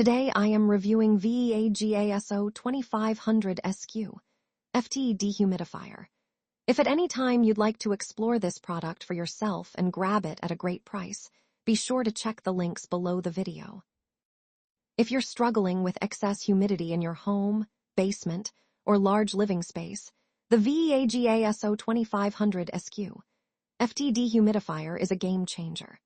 Today I am reviewing VEAGASO 2500 Sq.Ft Dehumidifier. If at any time you'd like to explore this product for yourself and grab it at a great price, be sure to check the links below the video. If you're struggling with excess humidity in your home, basement, or large living space, the VEAGASO 2500 Sq.Ft Dehumidifier is a game changer.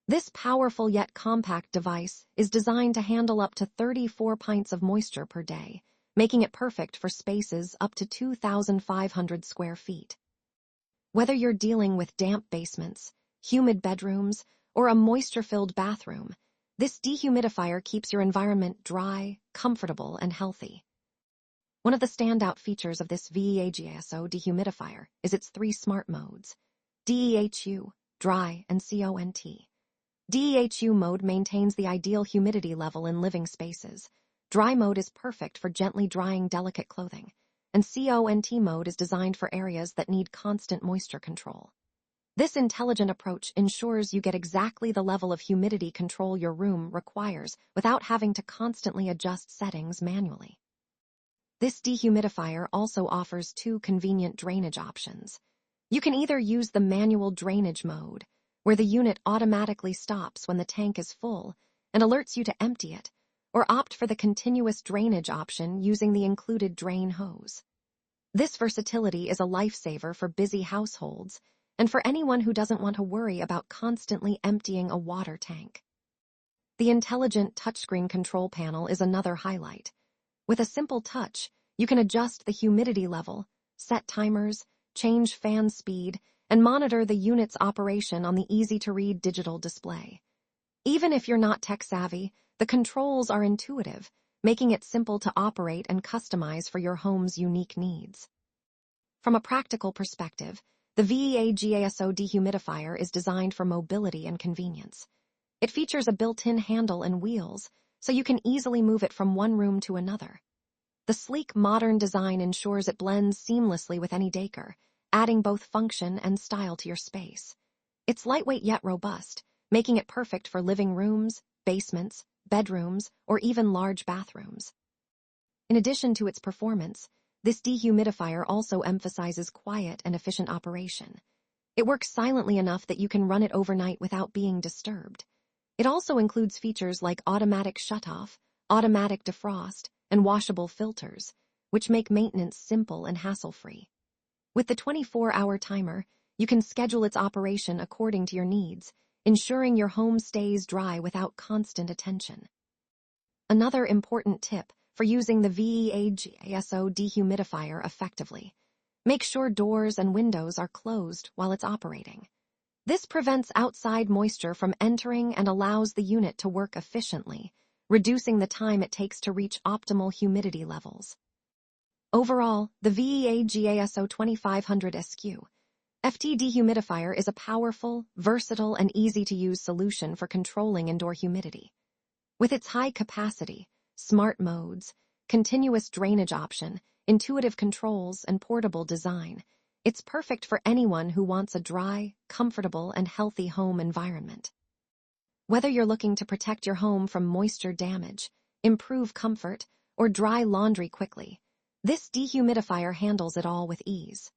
This powerful yet compact device is designed to handle up to 34 pints of moisture per day, making it perfect for spaces up to 2,500 square feet. Whether you're dealing with damp basements, humid bedrooms, or a moisture-filled bathroom, this dehumidifier keeps your environment dry, comfortable, and healthy. One of the standout features of this VEAGASO dehumidifier is its 3 smart modes: DEHU, Dry, and CONT. DEHU mode maintains the ideal humidity level in living spaces. Dry mode is perfect for gently drying delicate clothing, and CONT mode is designed for areas that need constant moisture control. This intelligent approach ensures you get exactly the level of humidity control your room requires without having to constantly adjust settings manually. This dehumidifier also offers 2 convenient drainage options. You can either use the manual drainage mode, where the unit automatically stops when the tank is full and alerts you to empty it, or opt for the continuous drainage option using the included drain hose. This versatility is a lifesaver for busy households and for anyone who doesn't want to worry about constantly emptying a water tank. The intelligent touchscreen control panel is another highlight. With a simple touch, you can adjust the humidity level, set timers, change fan speed, and monitor the unit's operation on the easy-to-read digital display. Even if you're not tech-savvy, the controls are intuitive, making it simple to operate and customize for your home's unique needs. From a practical perspective, the VEAGASO dehumidifier is designed for mobility and convenience. It features a built-in handle and wheels, so you can easily move it from one room to another. The sleek, modern design ensures it blends seamlessly with any decor, adding both function and style to your space. It's lightweight yet robust, making it perfect for living rooms, basements, bedrooms, or even large bathrooms. In addition to its performance, this dehumidifier also emphasizes quiet and efficient operation. It works silently enough that you can run it overnight without being disturbed. It also includes features like automatic shutoff, automatic defrost, and washable filters, which make maintenance simple and hassle-free. With the 24-hour timer, you can schedule its operation according to your needs, ensuring your home stays dry without constant attention. Another important tip for using the VEAGASO dehumidifier effectively: make sure doors and windows are closed while it's operating. This prevents outside moisture from entering and allows the unit to work efficiently, reducing the time it takes to reach optimal humidity levels. Overall, the VEAGASO 2500 Sq.Ft Dehumidifier is a powerful, versatile, and easy-to-use solution for controlling indoor humidity. With its high capacity, smart modes, continuous drainage option, intuitive controls, and portable design, it's perfect for anyone who wants a dry, comfortable, and healthy home environment. Whether you're looking to protect your home from moisture damage, improve comfort, or dry laundry quickly, this dehumidifier handles it all with ease.